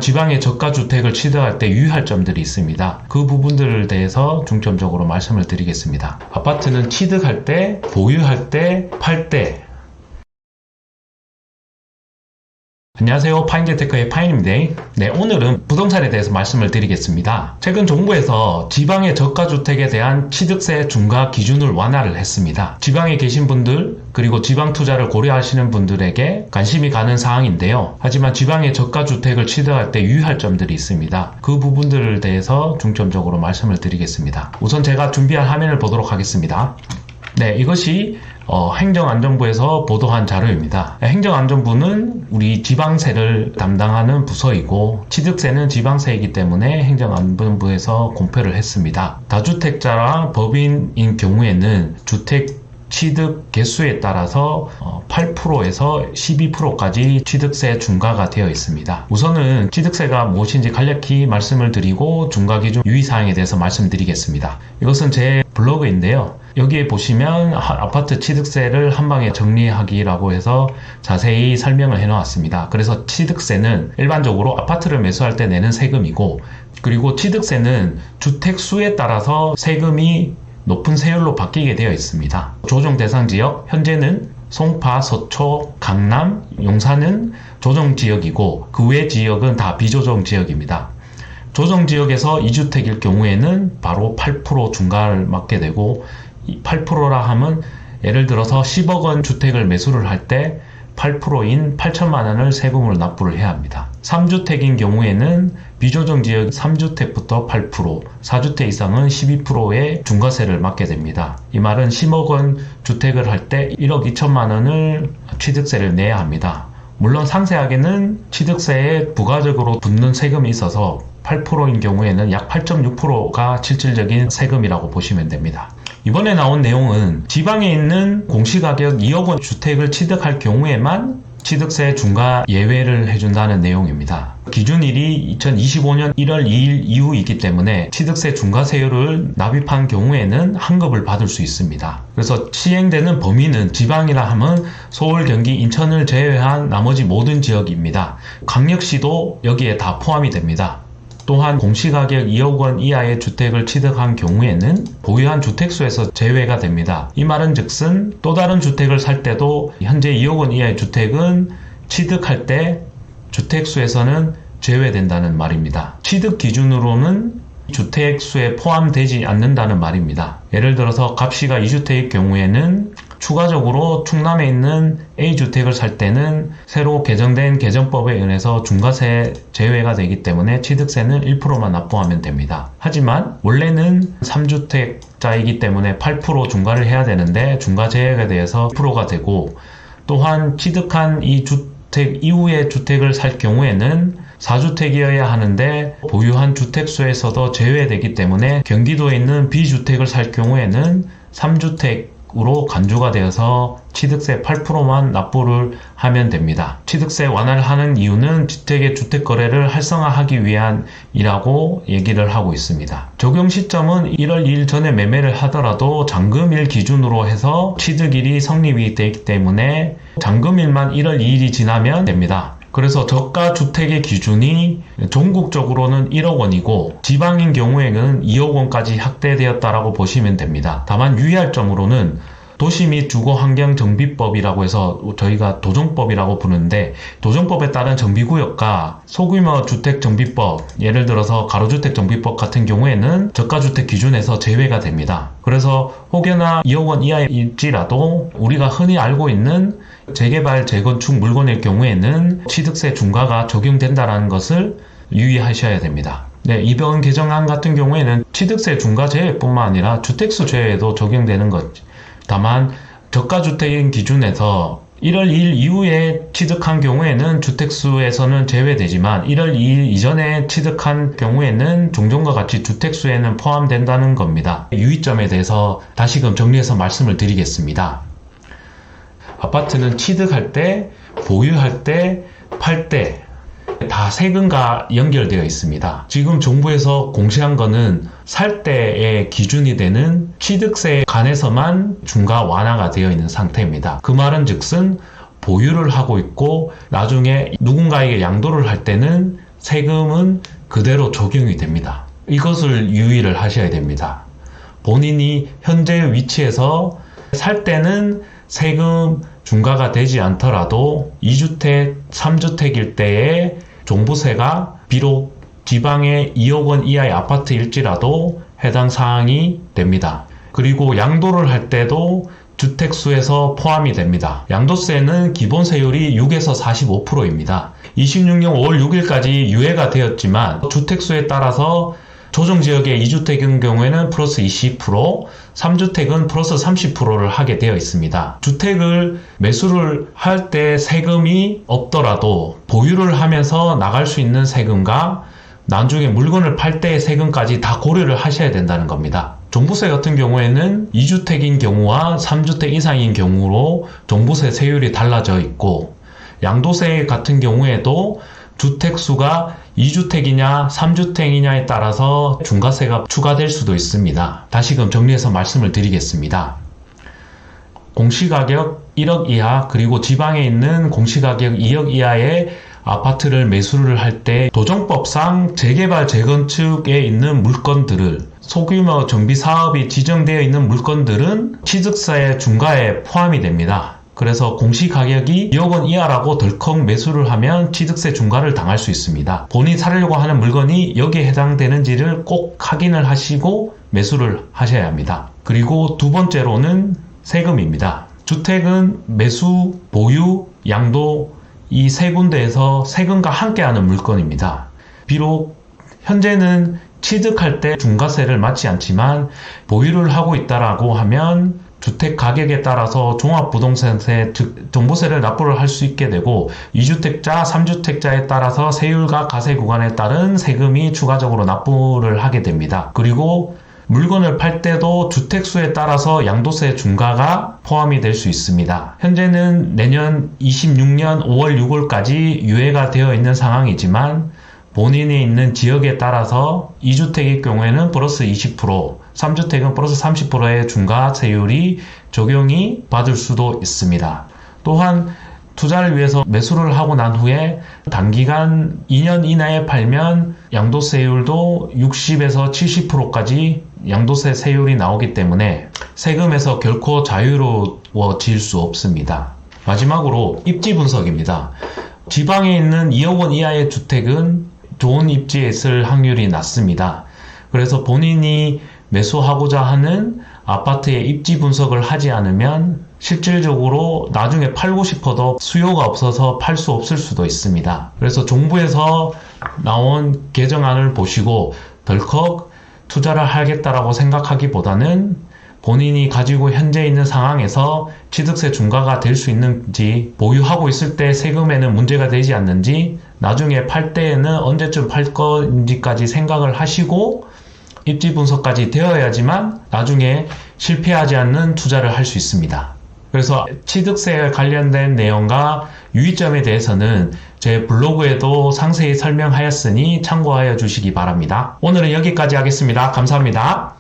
지방의 저가주택을 취득할 때 유의할 점들이 있습니다. 그 부분들에 대해서 중점적으로 말씀을 드리겠습니다. 아파트는 취득할 때, 보유할 때, 팔 때. 안녕하세요. 파인재테크의 파인입니다. 네, 오늘은 부동산에 대해서 말씀을 드리겠습니다. 최근 정부에서 지방의 저가주택에 대한 취득세 중과 기준을 완화를 했습니다. 지방에 계신 분들, 그리고 지방 투자를 고려하시는 분들에게 관심이 가는 사항인데요. 하지만 지방의 저가주택을 취득할 때 유의할 점들이 있습니다. 그 부분들에 대해서 중점적으로 말씀을 드리겠습니다. 우선 제가 준비한 화면을 보도록 하겠습니다. 네, 이것이 행정안전부에서 보도한 자료입니다. 행정안전부는 우리 지방세를 담당하는 부서이고 취득세는 지방세이기 때문에 행정안전부에서 공표를 했습니다. 다주택자랑 법인인 경우에는 주택 취득 개수에 따라서 8%에서 12%까지 취득세 중과가 되어 있습니다. 우선은 취득세가 무엇인지 간략히 말씀을 드리고 중과기준 유의사항에 대해서 말씀드리겠습니다. 이것은 제 블로그인데요. 여기에 보시면 아파트 취득세를 한방에 정리하기라고 해서 자세히 설명을 해놓았습니다. 그래서 취득세는 일반적으로 아파트를 매수할 때 내는 세금이고, 그리고 취득세는 주택수에 따라서 세금이 높은 세율로 바뀌게 되어 있습니다. 조정 대상 지역, 현재는 송파, 서초, 강남, 용산은 조정 지역이고 그 외 지역은 다 비조정 지역입니다. 조정 지역에서 2주택일 경우에는 바로 8% 중과를 맞게 되고, 8%라 하면 예를 들어서 10억 원 주택을 매수를 할 때 8%인 8천만 원을 세금을 납부를 해야 합니다. 3주택인 경우에는 비조정 지역 3주택부터 8%, 4주택 이상은 12%의 중과세를 맞게 됩니다. 이 말은 10억 원 주택을 할 때 1억 2천만 원을 취득세를 내야 합니다. 물론 상세하게는 취득세에 부가적으로 붙는 세금이 있어서 8%인 경우에는 약 8.6%가 실질적인 세금이라고 보시면 됩니다. 이번에 나온 내용은 지방에 있는 공시가격 2억 원 주택을 취득할 경우에만 취득세 중과 예외를 해준다는 내용입니다. 기준일이 2025년 1월 2일 이후이기 때문에 취득세 중과세율을 납입한 경우에는 환급을 받을 수 있습니다. 그래서 시행되는 범위는 지방이라 하면 서울, 경기, 인천을 제외한 나머지 모든 지역입니다. 광역시도 여기에 다 포함이 됩니다. 또한 공시가격 2억 원 이하의 주택을 취득한 경우에는 보유한 주택수에서 제외가 됩니다. 이 말은 즉슨 또 다른 주택을 살 때도 현재 2억 원 이하의 주택은 취득할 때 주택수에서는 제외된다는 말입니다. 취득 기준으로는 주택수에 포함되지 않는다는 말입니다. 예를 들어서 갑시가 2주택일 경우에는 추가적으로 충남에 있는 A주택을 살 때는 새로 개정된 개정법에 의해서 중과세 제외가 되기 때문에 취득세는 1%만 납부하면 됩니다. 하지만 원래는 3주택자이기 때문에 8% 중과를 해야 되는데 중과 제외가 돼서 1%가 되고, 또한 취득한 이 주택 이후에 주택을 살 경우에는 4주택이어야 하는데 보유한 주택수에서도 제외되기 때문에 경기도에 있는 B주택을 살 경우에는 3주택으로 간주가 되어서 취득세 8%만 납부를 하면 됩니다. 취득세 완화를 하는 이유는 주택의 주택거래를 활성화하기 위함이라고 얘기를 하고 있습니다. 적용 시점은 1월 2일 전에 매매를 하더라도 잔금일 기준으로 해서 취득일이 성립이 되기 때문에 잔금일만 1월 2일이 지나면 됩니다. 그래서 저가 주택의 기준이 전국적으로는 1억 원이고 지방인 경우에는 2억 원까지 확대되었다라고 보시면 됩니다. 다만 유의할 점으로는 도시 및 주거환경정비법이라고 해서 저희가 도정법이라고 부르는데, 도정법에 따른 정비구역과 소규모 주택정비법, 예를 들어서 가로주택정비법 같은 경우에는 저가주택 기준에서 제외가 됩니다. 그래서 혹여나 2억 원 이하일지라도 우리가 흔히 알고 있는 재개발, 재건축 물건일 경우에는 취득세 중과가 적용된다는 것을 유의하셔야 됩니다. 네, 이번 개정안 같은 경우에는 취득세 중과 제외뿐만 아니라 주택수 제외도 적용되는 것. 다만 저가주택인 기준에서 1월 2일 이후에 취득한 경우에는 주택수에서는 제외되지만 1월 2일 이전에 취득한 경우에는 종전과 같이 주택수에는 포함된다는 겁니다. 유의점에 대해서 다시금 정리해서 말씀을 드리겠습니다. 아파트는 취득할 때, 보유할 때, 팔 때 다 세금과 연결되어 있습니다. 지금 정부에서 공시한 거는 살 때의 기준이 되는 취득세에 관해서만 중과 완화가 되어 있는 상태입니다. 그 말은 즉슨 보유를 하고 있고 나중에 누군가에게 양도를 할 때는 세금은 그대로 적용이 됩니다. 이것을 유의를 하셔야 됩니다. 본인이 현재 위치에서 살 때는 세금 중과가 되지 않더라도 2주택, 3주택일 때의 종부세가 비록 지방의 2억 원 이하의 아파트일지라도 해당 사항이 됩니다. 그리고 양도를 할 때도 주택수에서 포함이 됩니다. 양도세는 기본 세율이 6에서 45%입니다. 26년 5월 6일까지 유예가 되었지만 주택수에 따라서 조정지역의 2주택인 경우에는 플러스 20%, 3주택은 플러스 30%를 하게 되어 있습니다. 주택을 매수를 할 때 세금이 없더라도 보유를 하면서 나갈 수 있는 세금과 나중에 물건을 팔 때의 세금까지 다 고려를 하셔야 된다는 겁니다. 종부세 같은 경우에는 2주택인 경우와 3주택 이상인 경우로 종부세 세율이 달라져 있고, 양도세 같은 경우에도 주택수가 2주택이냐 3주택이냐에 따라서 중과세가 추가될 수도 있습니다. 다시금 정리해서 말씀을 드리겠습니다. 공시가격 1억 이하, 그리고 지방에 있는 공시가격 2억 이하의 아파트를 매수를 할 때 도정법상 재개발 재건축에 있는 물건들을, 소규모 정비 사업이 지정되어 있는 물건들은 취득세 중과에 포함이 됩니다. 그래서 공시가격이 2억 원 이하라고 덜컥 매수를 하면 취득세 중과를 당할 수 있습니다. 본인이 사려고 하는 물건이 여기에 해당되는지를 꼭 확인을 하시고 매수를 하셔야 합니다. 그리고 두 번째로는 세금입니다. 주택은 매수, 보유, 양도 이 세 군데에서 세금과 함께하는 물건입니다. 비록 현재는 취득할 때 중과세를 맞지 않지만 보유를 하고 있다라고 하면 주택 가격에 따라서 종합부동산세, 즉 종부세를 납부를 할 수 있게 되고, 2주택자, 3주택자에 따라서 세율과 과세 구간에 따른 세금이 추가적으로 납부를 하게 됩니다. 그리고 물건을 팔 때도 주택수에 따라서 양도세 중과가 포함이 될 수 있습니다. 현재는 내년 26년 5월 6월까지 유예가 되어 있는 상황이지만 본인이 있는 지역에 따라서 2주택일 경우에는 플러스 20%, 3주택은 플러스 30%의 중과세율이 적용이 받을 수도 있습니다. 또한 투자를 위해서 매수를 하고 난 후에 단기간 2년 이내에 팔면 양도세율도 60에서 70%까지 양도세 세율이 나오기 때문에 세금에서 결코 자유로워질 수 없습니다. 마지막으로 입지 분석입니다. 지방에 있는 2억 원 이하의 주택은 좋은 입지에 있을 확률이 낮습니다. 그래서 본인이 매수하고자 하는 아파트의 입지 분석을 하지 않으면 실질적으로 나중에 팔고 싶어도 수요가 없어서 팔 수 없을 수도 있습니다. 그래서 정부에서 나온 개정안을 보시고 덜컥 투자를 하겠다라고 생각하기보다는 본인이 가지고 현재 있는 상황에서 취득세 중과가 될 수 있는지, 보유하고 있을 때 세금에는 문제가 되지 않는지, 나중에 팔 때에는 언제쯤 팔 건지까지 생각을 하시고 입지 분석까지 되어야지만 나중에 실패하지 않는 투자를 할 수 있습니다. 그래서 취득세 관련된 내용과 유의점에 대해서는 제 블로그에도 상세히 설명하였으니 참고하여 주시기 바랍니다. 오늘은 여기까지 하겠습니다. 감사합니다.